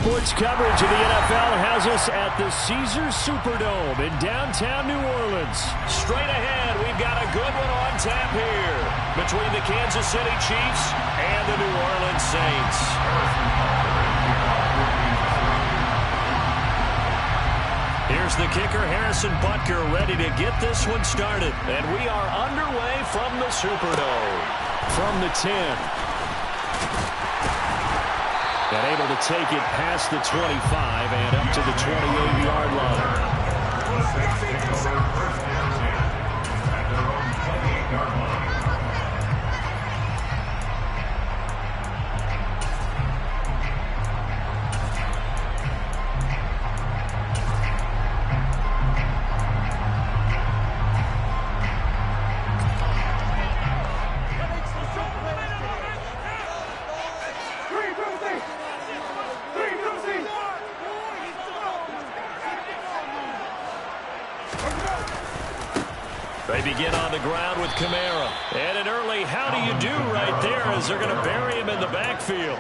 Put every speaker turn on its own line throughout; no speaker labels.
Sports coverage of the NFL has us at the Caesars Superdome in downtown New Orleans. Straight ahead, we've got a good one on tap here between the Kansas City Chiefs and the New Orleans Saints. Here's the kicker, Harrison Butker, ready to get this one started. And we are underway from the Superdome. From the 10. And able to take it past the 25 and up to the 28-yard line. They begin on the ground with Kamara. And an early how do you do right there as they're going to bury him in the backfield.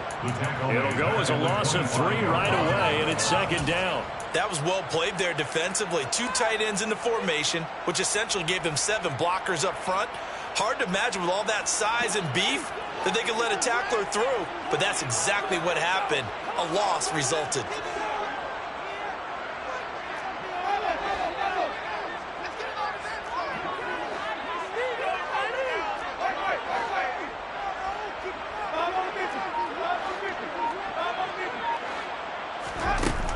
It'll go as a loss of 3 right away, and it's second down.
That was well played there defensively. 2 tight ends in the formation, which essentially gave them 7 blockers up front. Hard to imagine with all that size and beef that they could let a tackler through. But that's exactly what happened. A loss resulted.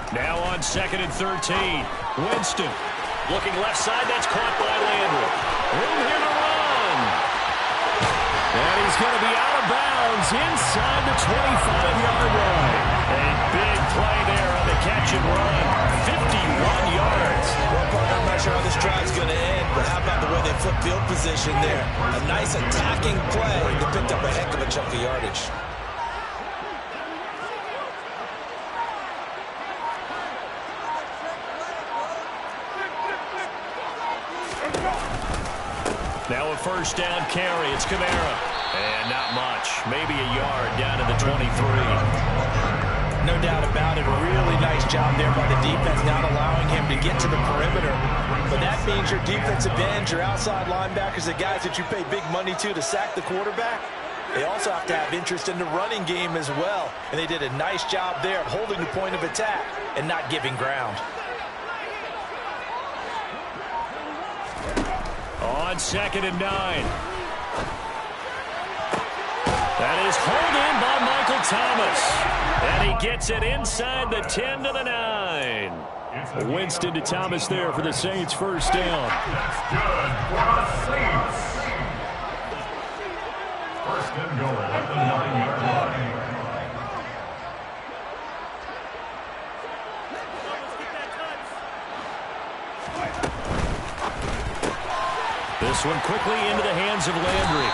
Now on 2nd and 13. Winston looking left side. That's caught by Landry. Room here to run. And he's going to be out of bounds inside the 25-yard line. A big play there on the catch and run. 51 yards.
Well, partner, I'm not sure how this drive's going to end, but how about the way they flip field position there? A nice attacking play. They picked up a heck of a chunk of yardage.
Now a first down carry. It's Kamara. And not much. Maybe a yard down to the 23.
No doubt about it. A really nice job there by the defense, not allowing him to get to the perimeter. But that means your defensive ends, your outside linebackers, the guys that you pay big money to sack the quarterback, they also have to have interest in the running game as well. And they did a nice job there of holding the point of attack and not giving ground.
On 2nd and 9. That is hauled in by Michael Thomas. And he gets it inside the 10 to the 9. Winston to Thomas there for the Saints' first down.
That's good for the Saints. First and goal at the 9-yard line.
This one quickly into the hands of Landry.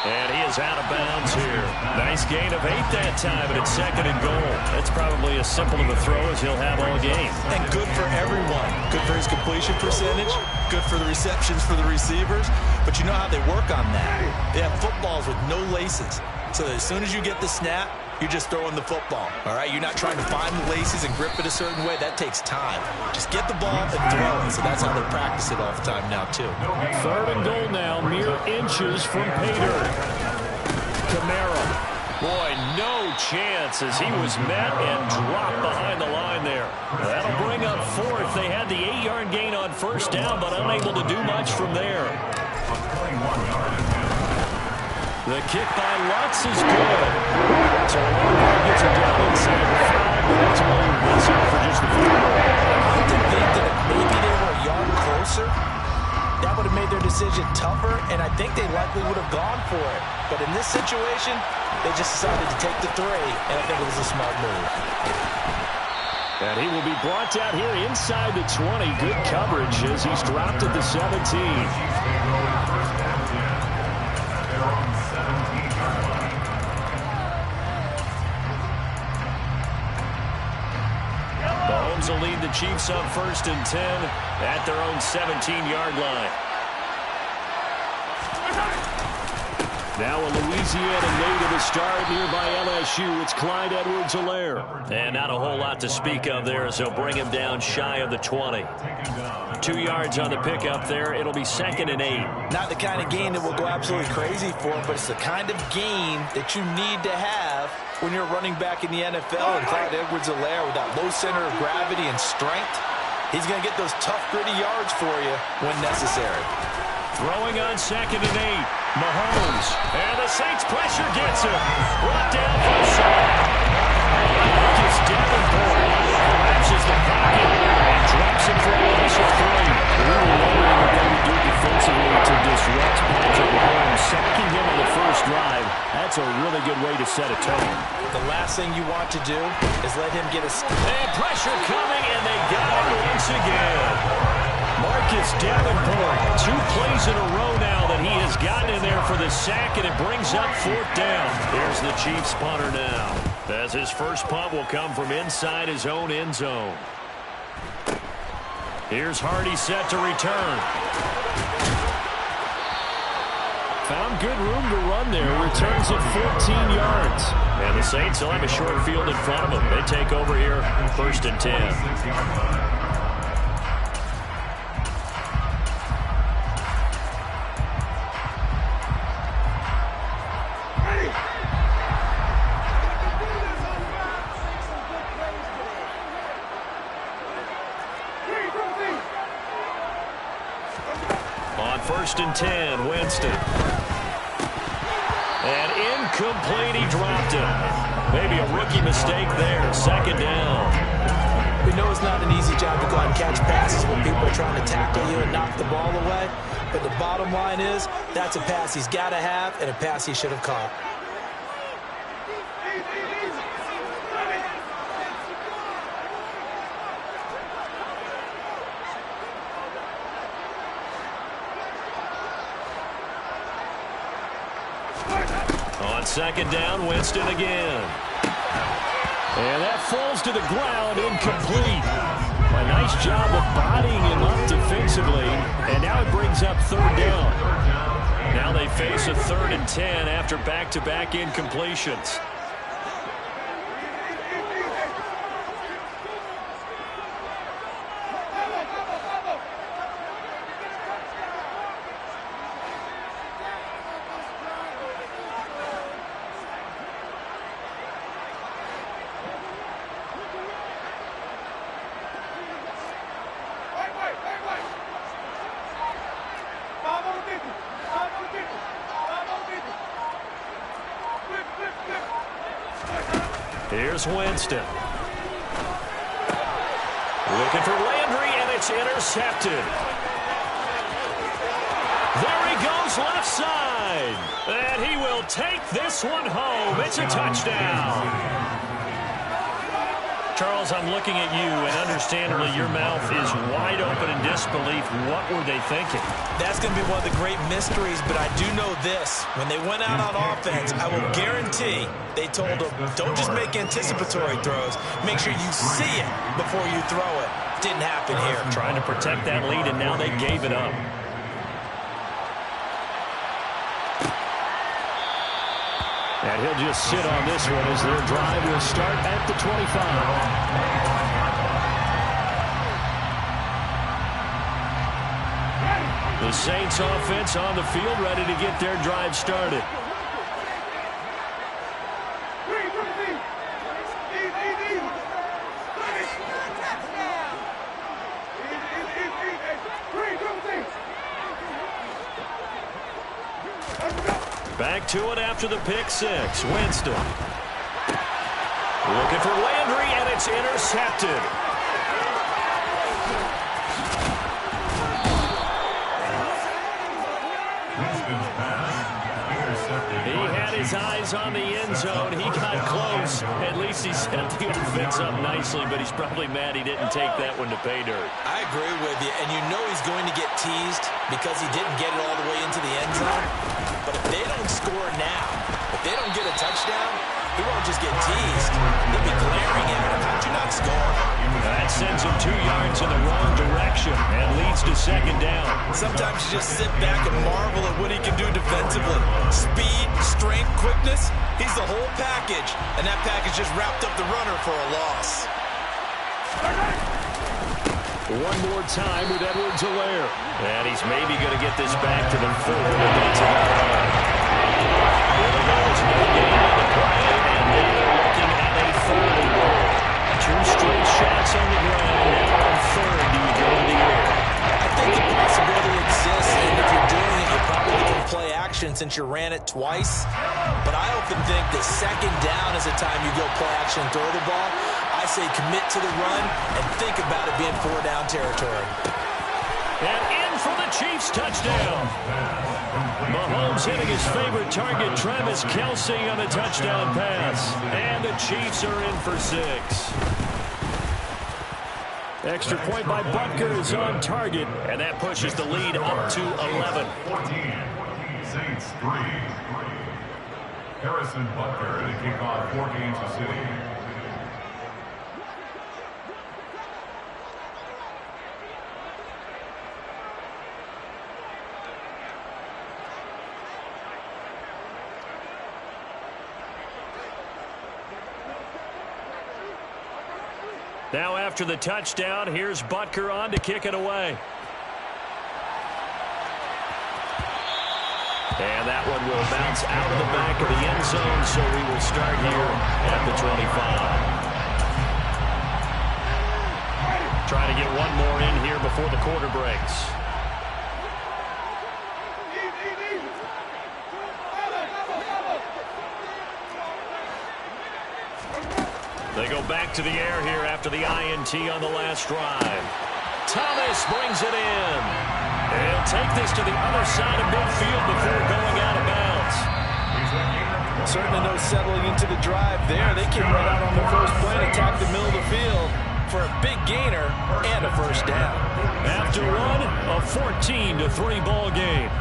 And he is out of bounds here. Nice gain of 8 that time, and it's 2nd and goal. That's probably as simple of a throw as he'll have all game.
And good for everyone. Good for his completion percentage. Good for the receptions for the receivers. But you know how they work on that. They have footballs with no laces. So that as soon as you get the snap, you're just throwing the football. All right, you're not trying to find the laces and grip it a certain way. That takes time. Just get the ball and throw it. So that's how they practice it all the time now, too.
3rd and goal now, mere inches from Pater. Kamara. Boy, no chance as he was met and dropped behind the line there. That'll bring up 4th. They had the 8-yard gain on first down, but unable to do much from there. The kick by Lutz is good. So Lamar gets it down inside the 5, but that's only whistle for just the field goal.
I like to think that if maybe they were a yard closer, that would have made their decision tougher, and I think they likely would have gone for it. But in this situation, they just decided to take the 3, and I think it was a smart move.
And he will be brought down here inside the 20. Good coverage as he's dropped at the 17. Mahomes will lead the Chiefs on 1st and 10 at their own 17-yard line. Now a Louisiana native to start here by LSU. It's Clyde Edwards-Helaire.
And not a whole lot to speak of there, as they'll bring him down shy of the 20. 2 yards on the pickup there. It'll be 2nd and 8.
Not the kind of gain that will go absolutely crazy for, but it's the kind of gain that you need to have when you're running back in the NFL. And Clyde Edwards-Helaire, with that low center of gravity and strength, he's going to get those tough, gritty yards for you when necessary.
Throwing on 2nd and 8. Mahomes. And the Saints pressure gets him. Brought down for a sack. Marcus Davenport collapses the pocket and drops him for a loss of 3. We were wondering what they would do defensively to disrupt Patrick Mahomes. Sacking him on the first drive. That's a really good way to set a tone.
The last thing you want to do is let him get a...
And pressure coming, and they got him once again. Marcus Davenport, 2 plays in a row now that he has gotten in there for the sack, and it brings up 4th down. Here's the Chiefs punter now, as his first punt will come from inside his own end zone. Here's Hardy set to return. Found good room to run there. Returns at 14 yards. And the Saints will have a short field in front of them. They take over here, 1st and 10. On 1st and 10, Winston. And incomplete, he dropped it. Maybe a rookie mistake there, 2nd down.
We know it's not an easy job to go out and catch passes when people are trying to tackle you and knock the ball away. But the bottom line is, that's a pass he's got to have and a pass he should have caught.
On 2nd down, Winston again. And that falls to the ground, incomplete. A nice job of bodying him up defensively. And now it brings up 3rd down. Now they face a 3rd and 10 after back-to-back incompletions. Here's Winston. Looking for Landry, and it's intercepted. There he goes, left side. And he will take this one home. It's a touchdown. Charles, I'm looking at you, and understandably your mouth is wide open in disbelief. What were they thinking?
That's going to be one of the great mysteries, but I do know this. When they went out on offense, I will guarantee they told them, don't just make anticipatory throws. Make sure you see it before you throw it. Didn't happen here.
Trying to protect that lead, and now they gave it up. And he'll just sit on this one as their drive will start at the 25. The Saints offense on the field, ready to get their drive started. Back to it after the pick six. Winston. Looking for Landry, and it's intercepted. He had his eyes on the end zone. He got close. At least he set the offense up nicely, but he's probably mad he didn't take that one to pay dirt.
I agree with you, and you know he's going to get teased because he didn't get it all the way into the end zone. But if they don't score now, if they don't get a touchdown, he won't just get teased. They'll be glaring at him. How'd you not score?
That sends him 2 yards in the wrong direction. action and leads to second down.
Sometimes you just sit back and marvel at what he can do defensively. Speed, strength, quickness, he's the whole package. And that package just wrapped up the runner for a loss.
One more time with Edwards-Helaire. And he's maybe going to get this back to the 4. And that's enough. There's no gain on the play, and now they're looking at a 3rd and goal. 2 straight shots on the ground. Now on 3rd, do you go to the air?
I think the possibility exists, and if you're doing it, you're probably looking to play action since you ran it twice. But I often think that second down is the time you go play action and throw the ball. I say commit to the run and think about it being 4-down territory.
And in for the Chiefs touchdown. Mahomes hitting his favorite target, Travis Kelce, on a touchdown pass. And the Chiefs are in for 6. Extra point by Butker is on target. And that pushes the lead up to 11.
14, Saints 3. Harrison Butker to kick off for Kansas City.
Now after the touchdown, here's Butker on to kick it away. And that one will bounce out of the back of the end zone, so we will start here at the 25. Trying to get one more in here before the quarter breaks. They go back to the air here after the INT on the last drive. Thomas brings it in. He'll take this to the other side of midfield before going out of bounds.
Certainly no settling into the drive there. They can run out on the first play and attack the middle of the field for a big gainer and a first down.
After one, a 14-3 ball game.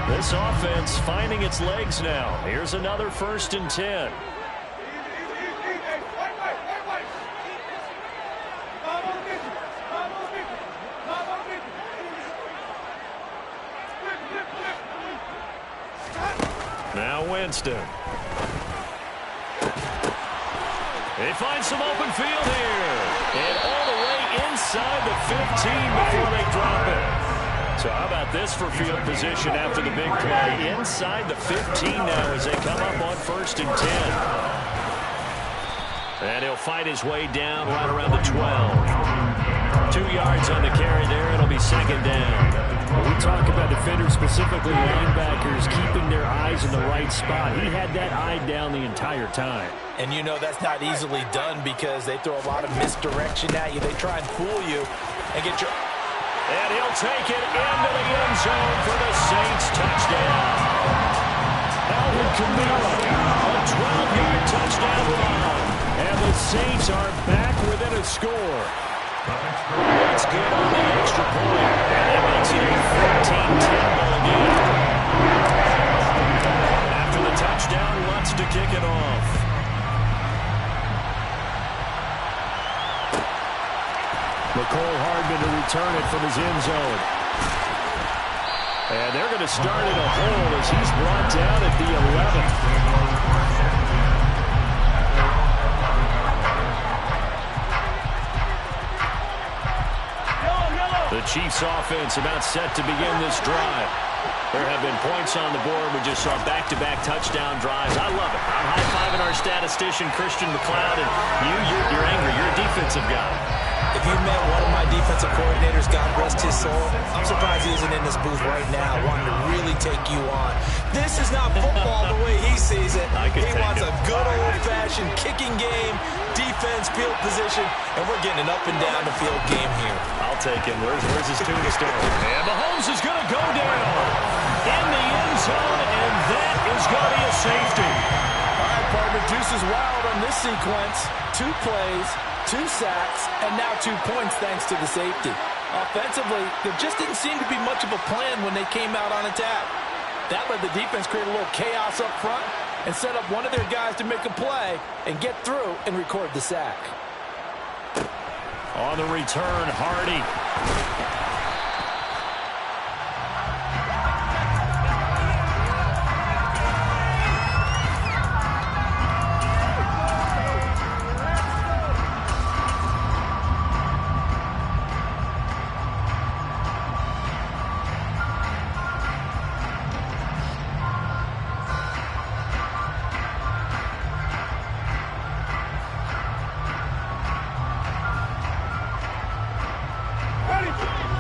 This offense finding its legs now. Here's another 1st and 10. Now Winston. They find some open field here. And all the way inside the 15 before they drop it. So how about this for field position after the big play? Inside the 15 now as they come up on 1st and 10. And he'll fight his way down right around the 12. 2 yards on the carry there. It'll be 2nd down. When we talk about defenders, specifically linebackers, keeping their eyes in the right spot. He had that eye down the entire time.
And you know that's not easily done because they throw a lot of misdirection at you. They try and fool you and get your...
And he'll take it into the end zone for the Saints touchdown. Alvin Kamara, a 12-yard touchdown run. And the Saints are back within a score. That's good on the extra point. And that makes it a 14-10 ball game. After the touchdown, wants to kick it off. Mecole Hardman to return it from his end zone. And they're going to start in a hole as he's brought down at the 11. The Chiefs offense about set to begin this drive. There have been points on the board. We just saw back-to-back touchdown drives. I love it. I'm high-fiving our statistician, Christian McLeod, and you're angry. You're a defensive guy.
If you met one of my defensive coordinators, God rest his soul, I'm surprised he isn't in this booth right now wanting to really take you on. This is not football the way he sees it. He wants a good old-fashioned kicking game, defense, field position, and we're getting an up-and-down the field game here.
I'll take him. Where's his tombstone? And Mahomes is going to go down in the end zone, and that is going to be a safety.
All right, partner, deuce is wild on this sequence. 2 plays, 2 sacks, and now 2 points thanks to the safety. Offensively, there just didn't seem to be much of a plan when they came out on attack. That let the defense create a little chaos up front and set up one of their guys to make a play and get through and record the sack.
On the return, Hardy.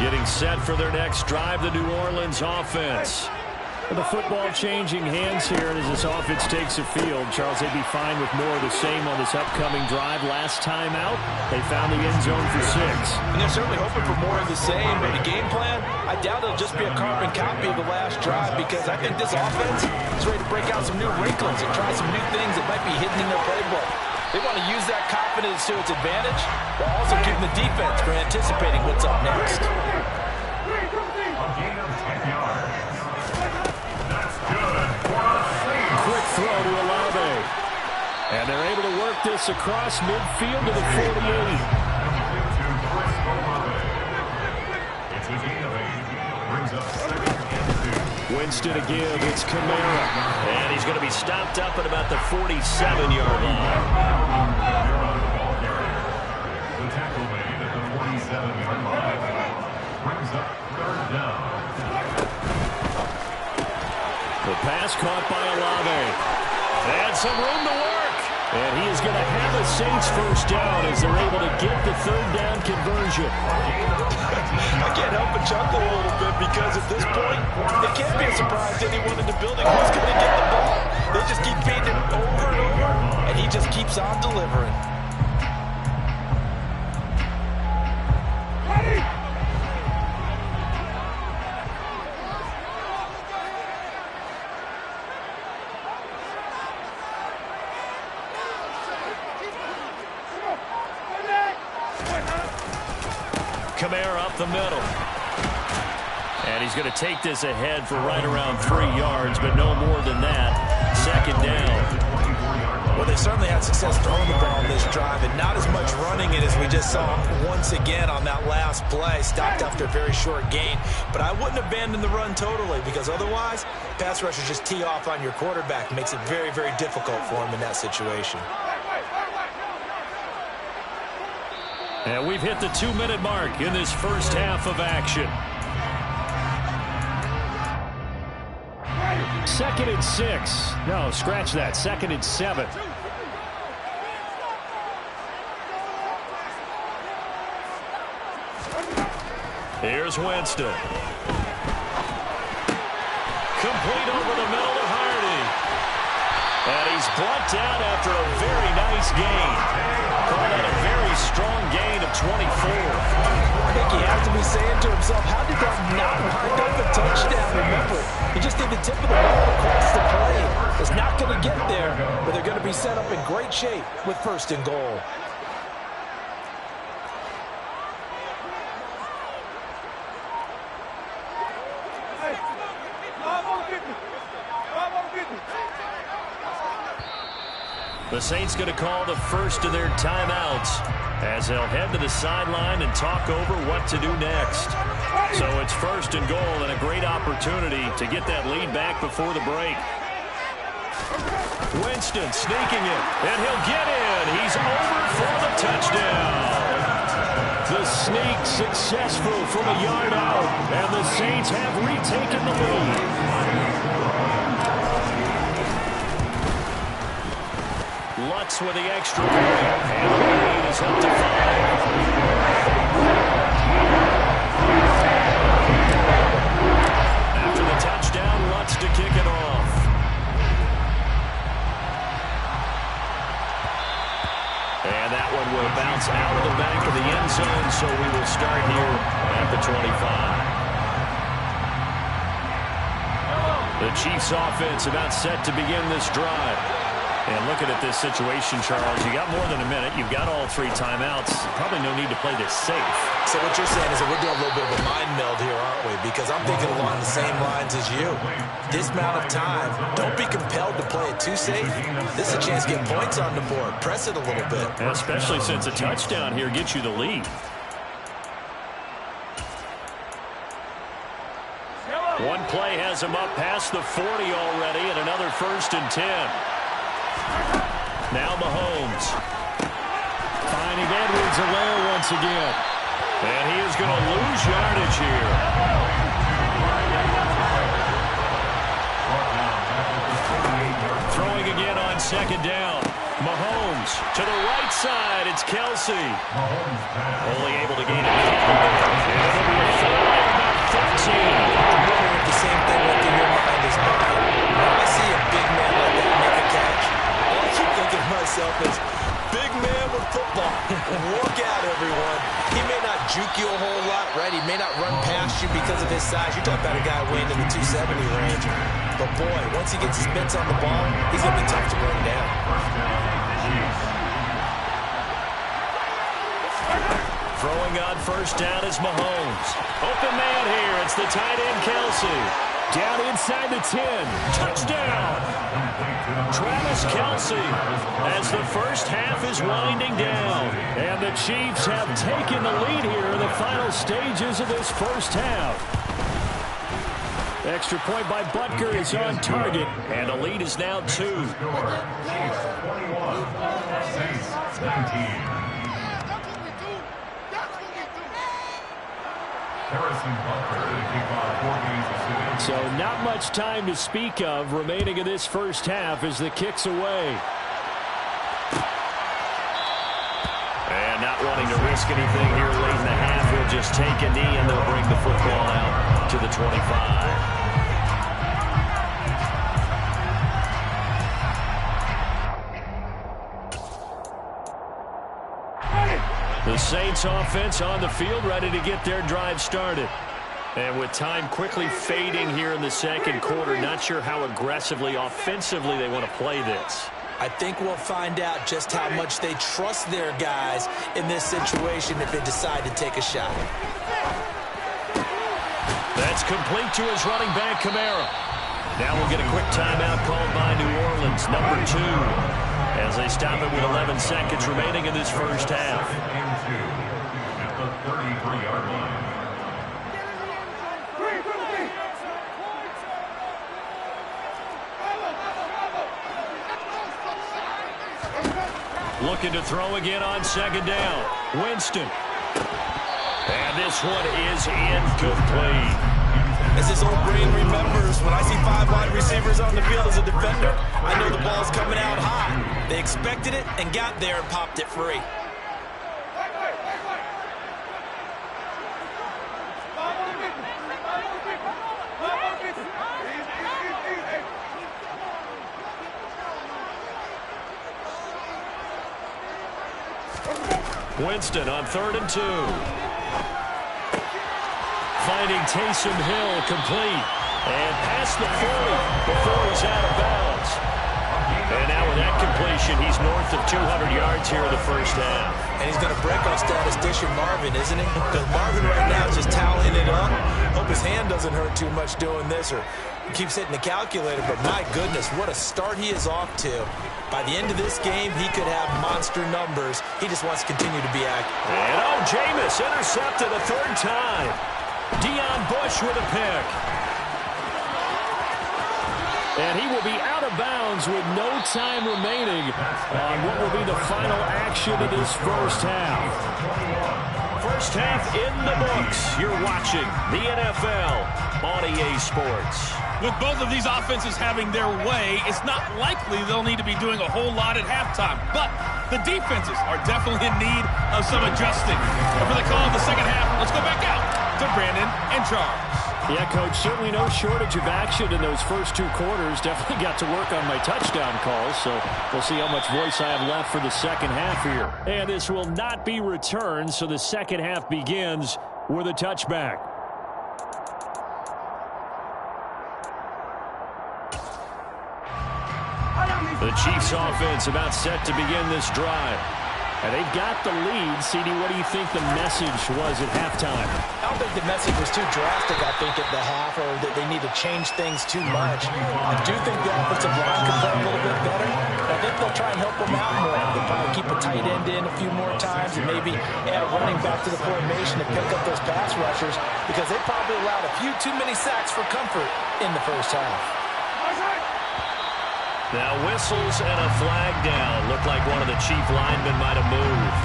Getting set for their next drive, the New Orleans offense. The football changing hands here, and as this offense takes the field, Charles, they'd be fine with more of the same on this upcoming drive. Last time out, they found the end zone for 6.
And they're certainly hoping for more of the same, but the game plan, I doubt it'll just be a carbon copy of the last drive, because I think this offense is ready to break out some new wrinkles and try some new things that might be hidden in their playbook. They want to use that confidence to its advantage, while also giving the defense for anticipating what's up next.
A gain of 10 yards. That's good for a Saints.
Quick throw to Olave. And they're able to work this across midfield to the 48.
To Chris Olave. It's a gain of 8. Brings up 2nd and 2.
Winston to give. It's Kamara. And he's going to be stopped up at about the 47-yard line.
The tackle made at the 47-yard line. Brings up 3rd down.
The pass caught by Olave. And some room to work. And he is going to have a Saints first down as they're able to get the 3rd down conversion.
I can't help but chuckle a little bit, because at this point, it can't be a surprise to anyone in the building who's going to get the ball. They just keep feeding him over and over, and he just keeps on delivering.
Kamara up the middle. And he's going to take this ahead for right around 3 yards, but no more than that. 2nd down.
Well, they certainly had success throwing the ball in this drive, and not as much running it as we just saw once again on that last play. Stopped after a very short gain. But I wouldn't abandon the run totally, because otherwise, pass rushers just tee off on your quarterback. It makes it very, very difficult for him in that situation.
And we've hit the 2-minute mark in this first half of action. 2nd and 6. No, scratch that. 2nd and 7. Here's Winston. Complete over the middle to Hardy. And he's blocked out after a very nice gain. Called out a very strong gain of 24.
I think he has to be saying to himself, how did that not wind up a touchdown? Remember, he just did the tip of the ball across the plane. It's not going to get there, but they're going to be set up in great shape with 1st and goal.
The Saints going to call the first of their timeouts as they'll head to the sideline and talk over what to do next. So it's 1st and goal, and a great opportunity to get that lead back before the break. Winston sneaking it, and he'll get in. He's over for the touchdown. The sneak successful from a yard out, and the Saints have retaken the lead. Lutz with the extra point, and the lead is up to 5. After the touchdown, Lutz to kick it off. And that one will bounce out of the back of the end zone, so we will start here at the 25. The Chiefs offense about set to begin this drive. And looking at this situation, Charles, you got more than a minute. You've got all 3 timeouts. Probably no need to play this safe.
So what you're saying is that we're doing a little bit of a mind meld here, aren't we? Because I'm thinking along the same lines as you. This amount of time, don't be compelled to play it too safe. This is a chance to get points on the board. Press it a little bit.
And especially since a touchdown here gets you the lead. One play has him up past the 40 already, and another 1st and 10. Now Mahomes. Finding Edwards-Helaire once again. And he is going to lose yardage here. Throwing again on 2nd down. Mahomes to the right side. It's Kelsey. Only able to gain a couple. It'll be a flag about 13.
The same thing went through your mind as mine. When I see a big man like that make a catch, all I keep thinking to myself is, big man with football. Work out, everyone. He may not juke you a whole lot, right? He may not run past you because of his size. You're talking about a guy weighing in the 270 range. But, boy, once he gets his mitts on the ball, he's going to be tough to bring down.
Throwing on 1st down is Mahomes. Open man here. It's the tight end, Kelsey. Down inside the 10. Touchdown. Travis Kelsey as the first half is winding down. And the Chiefs have taken the lead here in the final stages of this first half. Extra point by Butker is on target. And the lead is now 2.
Chiefs 21, Saints 19. Harrison Butker to kick off 4 games of sitting.
So not much time to speak of remaining in this first half as the kick's away. And not wanting to risk anything here late in the half, he'll just take a knee and they'll bring the football out to the 25. The Saints offense on the field, ready to get their drive started. And with time quickly fading here in the 2nd quarter, not sure how aggressively, offensively they want to play this.
I think we'll find out just how much they trust their guys in this situation if they decide to take a shot.
That's complete to his running back, Kamara. Now we'll get a quick timeout called by New Orleans, number 2. As they stop it with 11 seconds remaining in this first half.
At the 33-yard line.
Looking to throw again on 2nd down. Winston. And this one is incomplete.
As his old brain remembers, when I see 5 wide receivers on the field as a defender, I know the ball's coming out hot. They expected it and got there and popped it free.
Winston on 3rd and 2. Finding Taysom Hill complete. And past the 40 before he's out of bounds. And now with that completion, he's north of 200 yards here in the first half.
And he's going to break our statistician Marvin, isn't he? Because Marvin right now is just toweling it up. Hope his hand doesn't hurt too much doing this, or he keeps hitting the calculator. But my goodness, what a start he is off to. By the end of this game, he could have monster numbers. He just wants to continue to be active.
And Jameis intercepted a 3rd time. Deion Bush with a pick. And he will be out of bounds with no time remaining on what will be the final action of this first half. First half in the books. You're watching the NFL on EA Sports.
With both of these offenses having their way, it's not likely they'll need to be doing a whole lot at halftime. But the defenses are definitely in need of some adjusting. And for the call of the second half, let's go back out to Brandon and Charles.
Yeah, Coach, certainly no shortage of action in those first 2 quarters. Definitely got to work on my touchdown calls, so we'll see how much voice I have left for the second half here. And this will not be returned, so the second half begins with a touchback. The Chiefs offense about set to begin this drive. And they've got the lead. CD, what do you think the message was at halftime?
I don't think the message was too drastic, I think, at the half, or that they need to change things too much. I do think the offensive line can play a little bit better. I think they'll try and help them out more. They'll probably keep a tight end in a few more times and maybe add a running back to the formation to pick up those pass rushers, because they probably allowed a few too many sacks for comfort in the first half.
Now whistles and a flag down. Looked like one of the Chief linemen might have moved.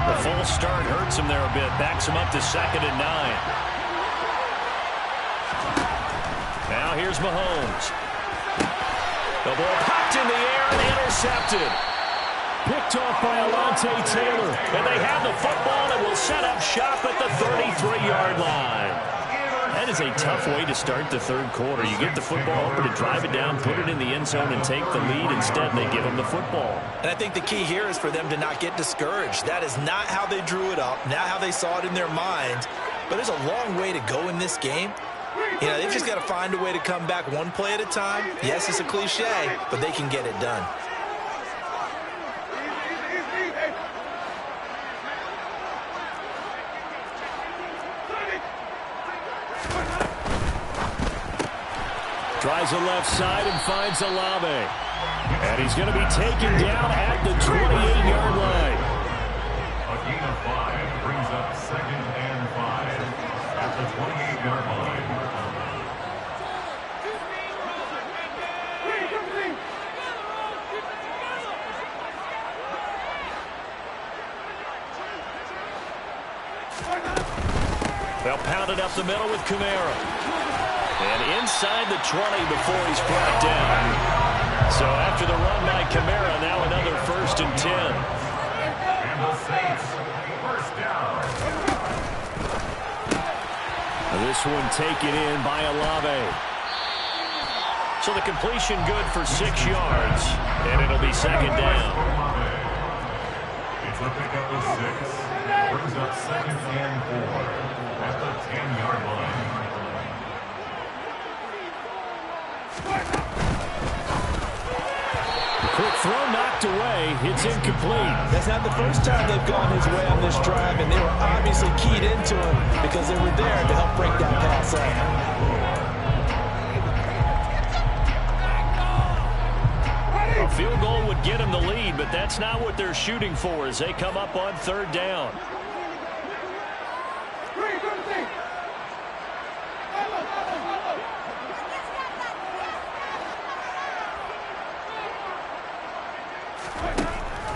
The false start hurts him there a bit. Backs him up to 2nd and 9. Now here's Mahomes. The ball popped in the air and intercepted. Picked off by Alontae Taylor. And they have the football and will set up shop at the 33-yard line. That is a tough way to start the third quarter. You get the football, hoping to drive it down, put it in the end zone, and take the lead. Instead, they give them the football.
And I think the key here is for them to not get discouraged. That is not how they drew it up, not how they saw it in their minds. But there's a long way to go in this game. You know, they've just got to find a way to come back one play at a time. Yes, it's a cliche, but they can get it done.
Tries the left side and finds Olave. And he's going to be taken down at the 28-yard line.
A gain of 5 brings up 2nd and 5 at the 28-yard line.
They'll pound it up the middle with Kamara. And inside the 20 before he's brought down. So after the run by Kamara, now another 1st and 10.
And the Saints, first down.
This one taken in by Olave. So the completion good for 6 yards. And it'll be 2nd down.
It's a pickup of 6. Brings up 2nd and 4 at the 10-yard line.
Quick throw knocked away. It's incomplete.
That's not the first time they've gone his way on this drive, and they were obviously keyed into him because they were there to help break that pass up.
A field goal would get them the lead, but that's not what they're shooting for as they come up on 3rd down.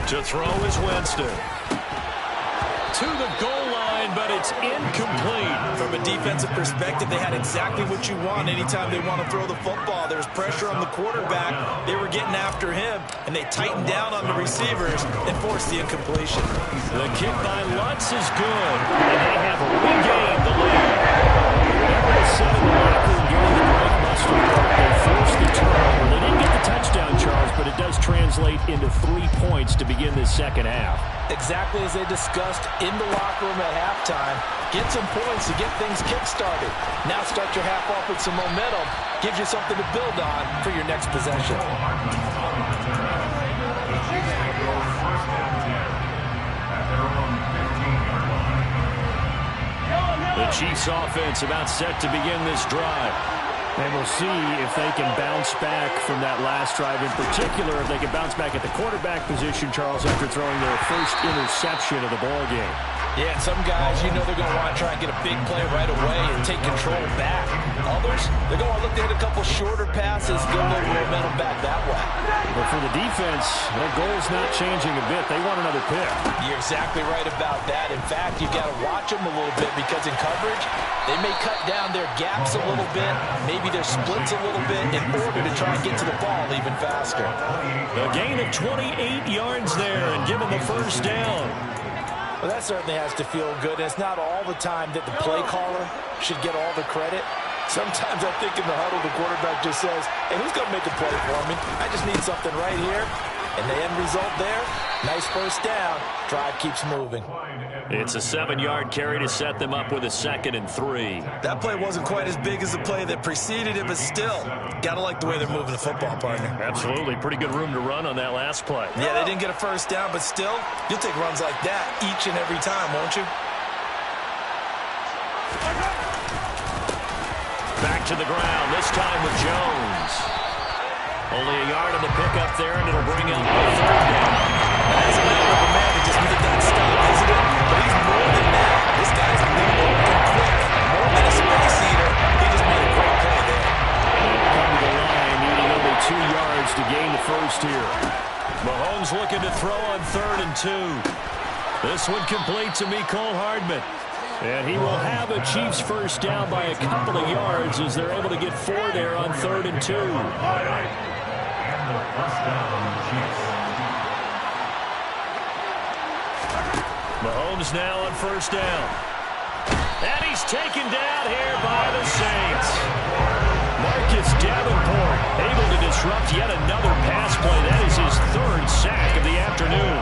To throw is Winston. To the goal line, but it's incomplete.
From a defensive perspective, they had exactly what you want anytime they want to throw the football. There was pressure on the quarterback. They were getting after him, and they tightened down on the receivers and forced the incompletion.
The kick by Lutz is good, and they have regained the lead. Whatever was said in the locker room during the break must have worked. They forced the turnover. They didn't get the touchdown, Charles, but it does translate into 3 points to begin this second half.
Exactly as they discussed in the locker room at halftime. Get some points to get things kick-started. Now start your half off with some momentum. Gives you something to build on for your next possession.
The Chiefs offense about set to begin this drive. And we'll see if they can bounce back from that last drive. In particular, if they can bounce back at the quarterback position, Charles, after throwing their first interception of the ballgame.
Yeah, and some guys, you know they're going to want to try and get a big play right away and take control back. Others, they're going to look to hit a couple shorter passes, get a little momentum back that way.
But for the defense, their goal's not changing a bit. They want another pick.
You're exactly right about that. In fact, you've got to watch them a little bit because in coverage, they may cut down their gaps a little bit, maybe their splits a little bit in order to try and get to the ball even faster.
A gain of 28 yards there and given the first down.
Well, that certainly has to feel good. And it's not all the time that the play caller should get all the credit. Sometimes I think in the huddle, the quarterback just says, hey, who's going to make a play for me? I just need something right here. And the end result there, nice first down. Drive keeps moving.
It's a 7-yard carry to set them up with a 2nd and 3.
That play wasn't quite as big as the play that preceded it, but still, got to like the way they're moving the football, partner.
Absolutely. Pretty good room to run on that last play.
Yeah, they didn't get a first down, but still, you'll take runs like that each and every time, won't you?
Back to the ground, this time with Jones. Only a yard on the pickup there, and it'll bring up a 3rd down.
That's a matter of a man that just made that stop, isn't it? But he's more than that. This guy's nimble and quick. More than a space eater. He just made a great play there.
Come to the line, needing only 2 yards to gain the first here. Mahomes looking to throw on 3rd and 2. This one complete to Mecole Hardman. And he will have a Chiefs first down by a couple of yards as they're able to get 4 there on 3rd and 2. Mahomes now on first down. And he's taken down here by the Saints. Marcus Davenport able to disrupt yet another pass play. That is his 3rd sack of the afternoon.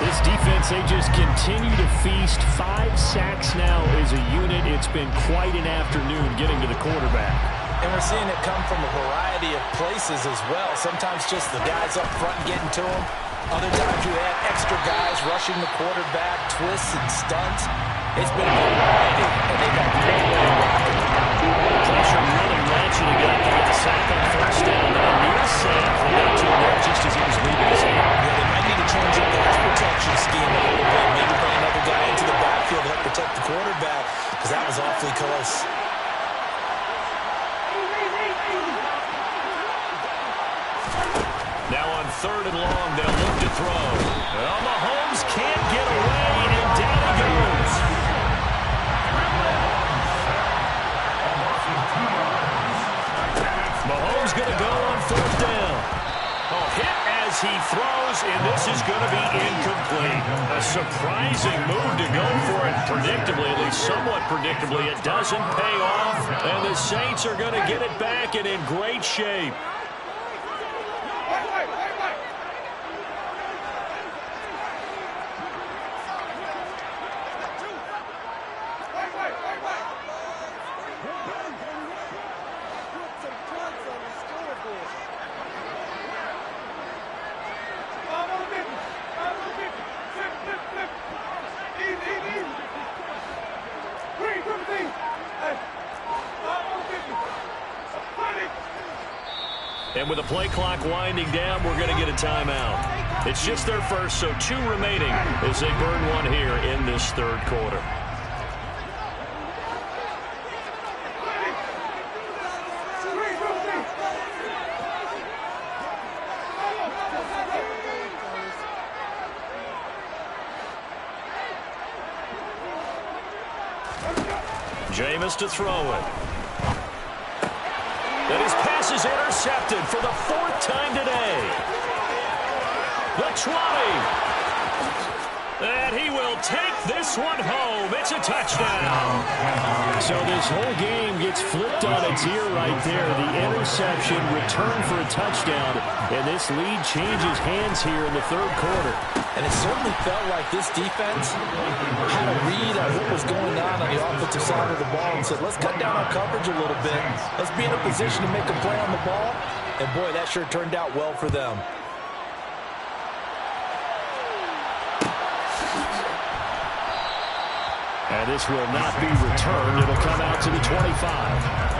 This defense, they just continue to feast. 5 sacks now as a unit. It's been quite an afternoon getting to the quarterback.
And we're seeing it come from a variety of places as well. Sometimes just the guys up front getting to him. Other times you add extra guys rushing the quarterback, twists and stunts. It's been a variety, and they've got great way to rock it.
Pressure really ratcheting up to get the sack on first down. And a near sack they got to him there just as he was leaving his hand.
Yeah, they might need to change up the protection scheme a little bit. Maybe bring another guy into the backfield to help protect the quarterback, because that was awfully close.
Now on 3rd and long, they'll look to throw. Well, Mahomes can't get away, and down he goes. Mahomes going to go on 4th down. Oh, hit as he throws, and this is going to be incomplete. A surprising move to go for it predictably, at least somewhat predictably. It doesn't pay off, and the Saints are going to get it back and in great shape. And with the play clock winding down, we're going to get a timeout. It's just their first, so 2 remaining as they burn one here in this 3rd quarter. Jameis to throw it. And his pass is intercepted for the 4th time today. The 20. And he will take this one home. It's a touchdown. So this whole game gets flipped on its ear right there. The interception, return for a touchdown. And this lead changes hands here in the 3rd quarter.
And it certainly felt like this defense had a read on what was going on the offensive side of the ball and said, let's cut down our coverage a little bit. Let's be in a position to make a play on the ball. And, boy, that sure turned out well for them.
And this will not be returned. It'll come out to the 25.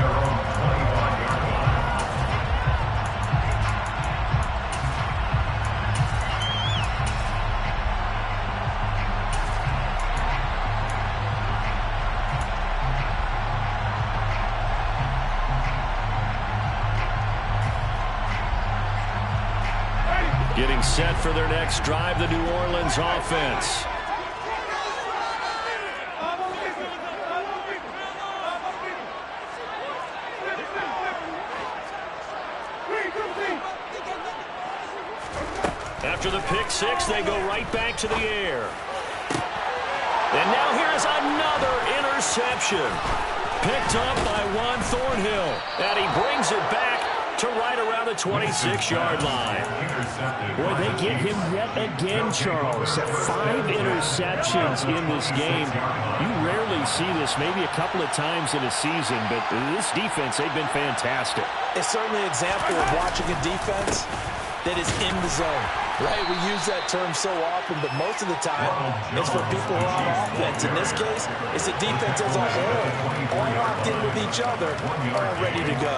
Getting set for their next drive, the New Orleans offense. After the pick six, they go right back to the air. And now here's another interception. Picked up by Juan Thornhill. And he brings it back to right around the 26-yard line.
Boy, they get him yet again, Charles. 5 interceptions in this game. You rarely see this, maybe a couple of times in a season, but this defense, they've been fantastic.
It's certainly an example of watching a defense that is in the zone, right? We use that term so often, but most of the time, it's for people who are on offense. In this case, it's a defense as a whole, all locked in with each other, all ready to go.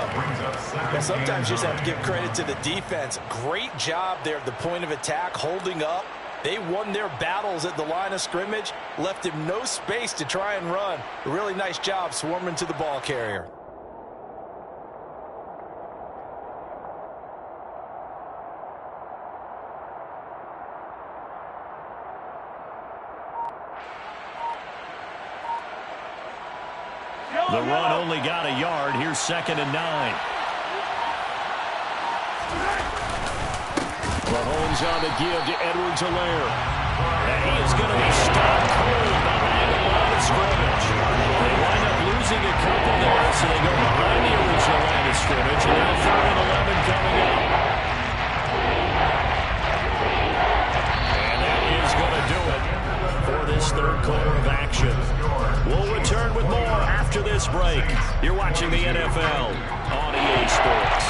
Now, sometimes you just have to give credit to the defense. Great job there at the point of attack, holding up. They won their battles at the line of scrimmage, left him no space to try and run. A really nice job swarming to the ball carrier.
The run only got a yard. Here's 2nd and 9. Mahomes on the give to Edwards-Helaire. And he is going to be stopped cold behind the line of scrimmage. They wind up losing a couple there, so they go behind the original line of scrimmage. And now 3rd and 11 coming up. And that is going to do it for this 3rd quarter of action. We'll return with more after this break. You're watching the NFL on EA Sports.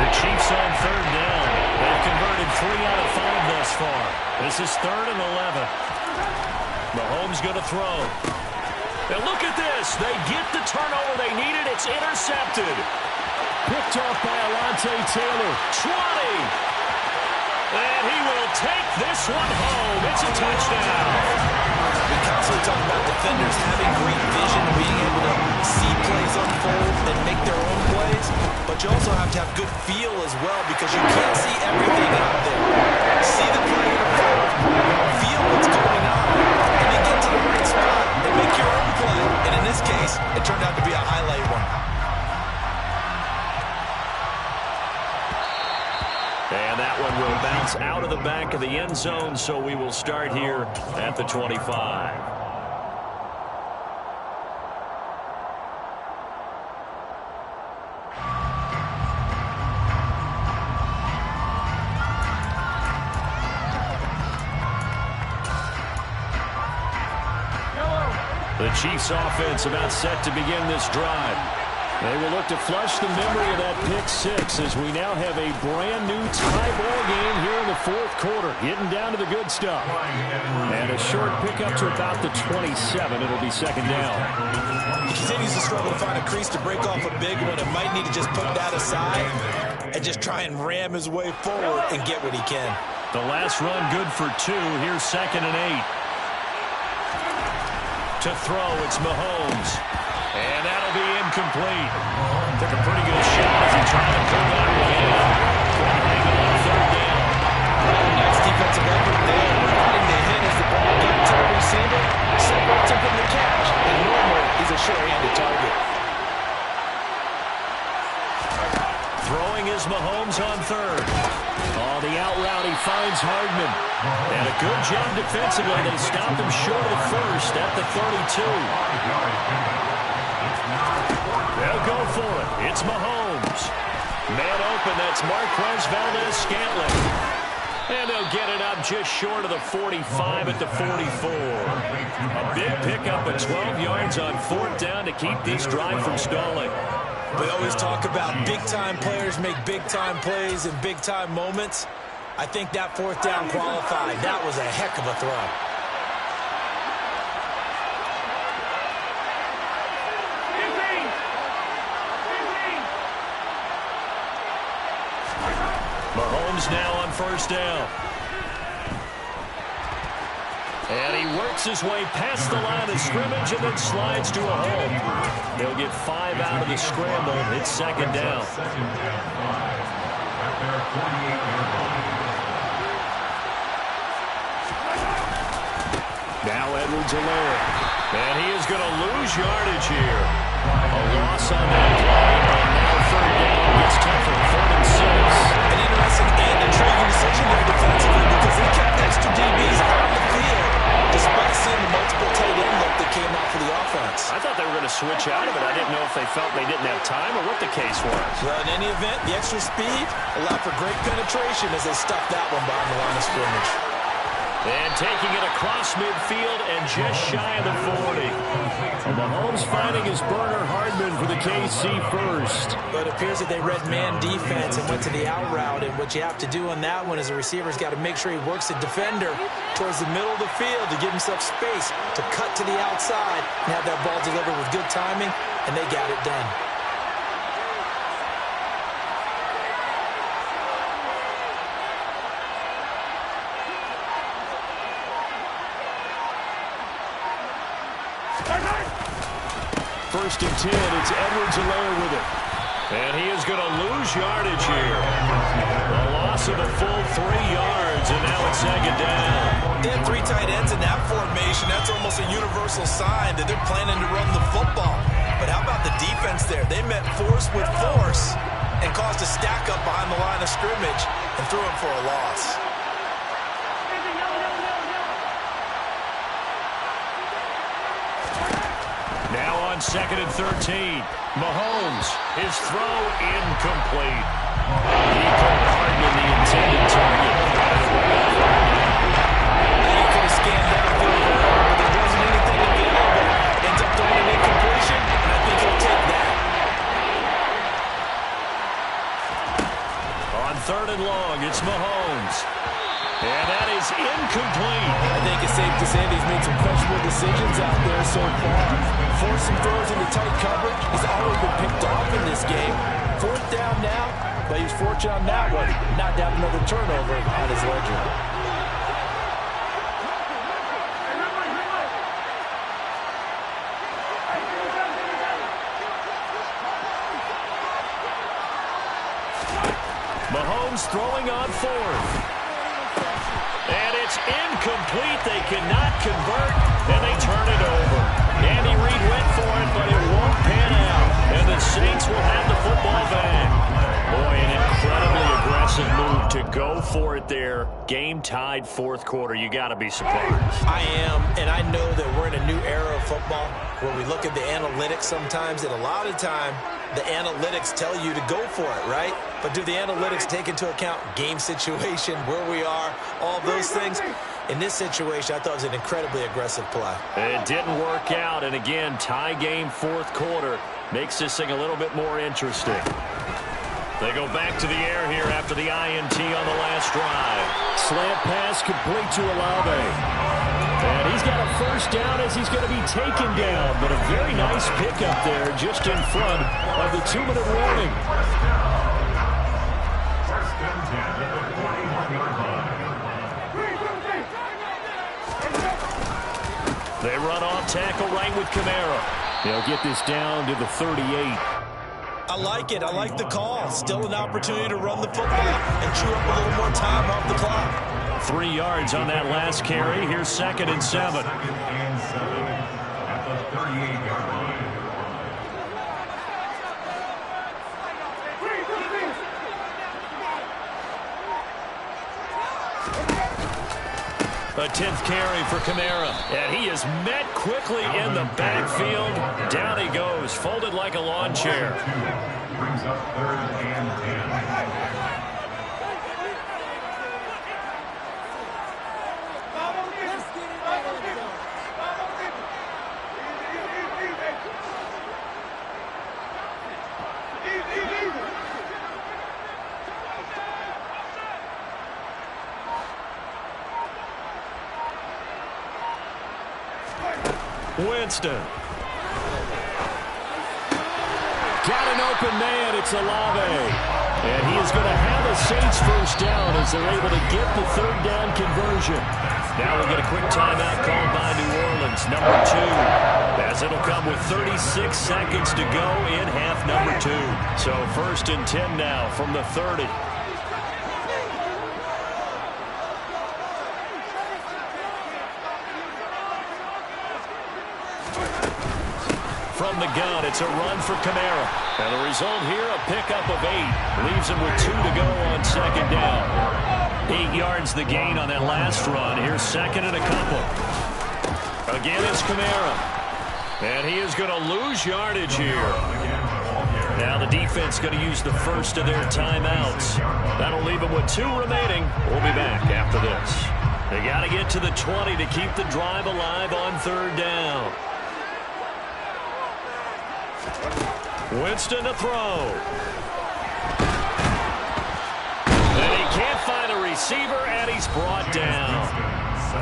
The Chiefs on 3rd down. They've converted 3 out of 5 thus far. This is 3rd and 11. Mahomes going to throw. And look at this. They get the turnover they needed. It's intercepted.
Picked off by Alontae Taylor.
20. And he will take this one home. It's a touchdown.
We constantly talk about defenders having great vision, being able to see plays unfold and make their own plays. But you also have to have good feel as well, because you can't see everything out there. See the play unfold, feel what's going on, and then get to the right spot and make your own play. And in this case, it turned out to be a highlight one.
And that one will bounce out of the back of the end zone, so we will start here at the 25. The Chiefs offense about set to begin this drive. They will look to flush the memory of that pick 6 as we now have a brand new tie ball game here in the 4th quarter, getting down to the good stuff. And a short pickup to about the 27. It'll be 2nd down.
He continues to struggle to find a crease to break off a big one. It might need to just put that aside and just try and ram his way forward and get what he can.
The last run good for 2. Here's 2nd and 8. To throw, it's Mahomes. And that'll be incomplete. Took a pretty good shot as he tried to pull that one in. Hang on 3rd down.
Nice defensive effort there. Providing the hit as the ball got to the receiver. Separates him from the catch. And normally, he's a sure-handed target.
Throwing is Mahomes on 3rd. Oh, the out route, he finds Hardman. And a good job defensively. They stopped him short of the 1st at the 32. They'll go for it. It's Mahomes. Man open, that's Marquez Valdes-Scantling. And they'll get it up just short of the 45 at the 44. A big pickup of 12 yards on 4th down to keep this drive from stalling.
We always talk about big-time players make big-time plays in big-time moments. I think that 4th down qualified. That was a heck of a throw.
Mahomes now on 1st down. And he works his way past the line of scrimmage and then slides to a hole. They'll get 5 out of the scramble. It's 2nd down. Now Edwards-Helaire. And he is going to lose yardage here. A loss on that play. And now 3rd down gets tougher. 3rd and 6.
An interesting and intriguing decision there defensively, because they kept extra DBs on the field. despite seeing the multiple tight end look that came out for the offense.
I thought they were going to switch out of it. I didn't know if they felt they didn't have time or what the case was.
Well, in any event, the extra speed allowed for great penetration as they stuffed that one behind the line of scrimmage.
And taking it across midfield and just shy of the 40. And Mahomes finding his burner Hardman for the KC first.
But it appears that they read man defense and went to the out route. And what you have to do on that one is the receiver's got to make sure he works the defender towards the middle of the field to give himself space to cut to the outside and have that ball delivered with good timing, and they got it done.
First and 10, it's Edwards-Helaire with it. And he is going to lose yardage here. A loss of a full 3 yards, and now it's second down.
They have 3 tight ends in that formation. That's almost a universal sign that they're planning to run the football. But how about the defense there? They met force with force and caused a stack up behind the line of scrimmage and threw him for a loss.
Now on second and 13, Mahomes, his throw incomplete. He caught Hardman the intended target.
He could have scanned that field, but there wasn't anything available. Ends up throwing an incompletion, and I think he'll take that.
On third and long, it's Mahomes. And that is incomplete.
I think it's safe to say that he's made some questionable decisions out there so far. Forced some throws into tight coverage. He's always been picked off in this game. 4th down now, but he's fortunate on that one. Not to have another turnover on his ledger.
Mahomes throwing on 4th. And it's incomplete. They cannot convert, and they turn it over. Andy Reid went for it, but it won't pan out. And the Saints will have the football back. Boy, an incredibly aggressive move to go for it there. Game tied 4th quarter. You got to be surprised.
I am, and I know that we're in a new era of football where we look at the analytics sometimes, and a lot of time the analytics tell you to go for it, right? But do the analytics take into account game situation, where we are, all those things? In this situation, I thought it was an incredibly aggressive play.
It didn't work out, and again, tie game 4th quarter makes this thing a little bit more interesting. They go back to the air here after the INT on the last drive. Slant pass complete to Olave. And he's got a first down as he's going to be taken down. But a very nice pickup there just in front of the 2-minute warning.
First and 10 at the 21-yard line.
They run off tackle right with Kamara. They'll get this down to the 38.
I like it. I like the call. Still an opportunity to run the football and chew up a little more time off the clock.
3 yards on that last carry. Here's 2nd and 7.
2nd and 7 at the 38-yard line.
A 10th carry for Kamara. And he is met quickly in the backfield. Down he goes, folded like a lawn chair.
Brings up 3rd and 10.
Winston. Got an open man. It's Olave. And he is going to have a Saints first down as they're able to get the 3rd down conversion. Now we get a quick timeout called by New Orleans, number 2. As it'll come with 36 seconds to go in half number 2. So 1st and 10 now from the 30. From the gun, it's a run for Kamara. And the result here, a pickup of 8. Leaves him with 2 to go on 2nd down. 8 yards the gain on that last run. Here's 2nd and a couple. Again, it's Kamara. And he is going to lose yardage here. Now the defense going to use the first of their timeouts. That'll leave them with 2 remaining. We'll be back after this. They got to get to the 20 to keep the drive alive on 3rd down. Winston to throw. And he can't find a receiver, and he's brought down.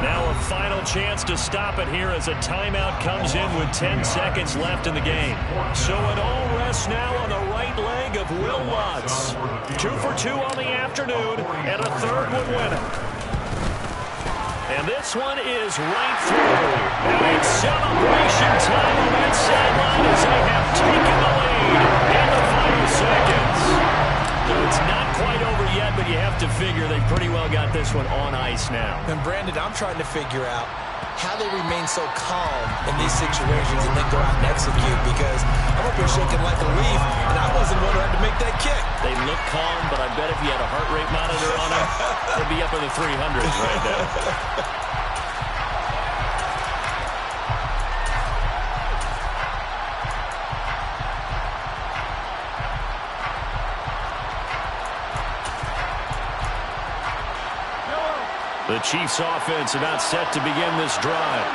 Now a final chance to stop it here as a timeout comes in with 10 seconds left in the game. So it all rests now on the right leg of Will Lutz. 2 for 2 on the afternoon, and a 3rd would win it. And this one is right through. And it's celebration time on that sideline as they have taken the lead in the final seconds. So it's not quite over yet, but you have to figure they pretty well got this one on ice now.
And Brandon, I'm trying to figure out how they remain so calm in these situations and then go out and execute, because I'm up here shaking like a leaf, and I wasn't the one who had to make that kick.
They look calm, but I bet if you had a heart rate monitor on them, they'd be up in the 300s right now. The Chiefs offense about set to begin this drive.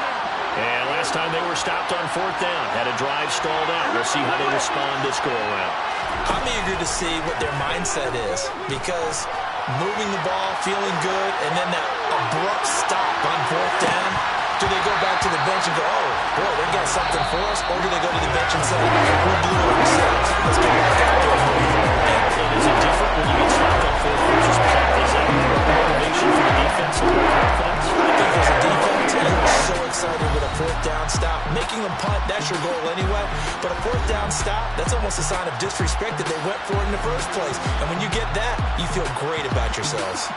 And last time they were stopped on 4th down, had a drive stalled out. We'll see how they respond this go-around.
I'm eager to see what their mindset is, because moving the ball, feeling good, and then that abrupt stop on 4th down, do they go back to the bench and go, oh, boy, they got something for us, or do they go to the bench and say, we blew it ourselves, let's get back out there and move?
And is it different when you get stopped on 4th versus 5th? Is that more motivation for the defense and more confidence?
I think as a defense, you're so excited with a 4th down stop. Making them punt, that's your goal anyway. But a 4th down stop, that's almost a sign of disrespect that they went for it in the first place. And when you get that, you feel great about yourselves.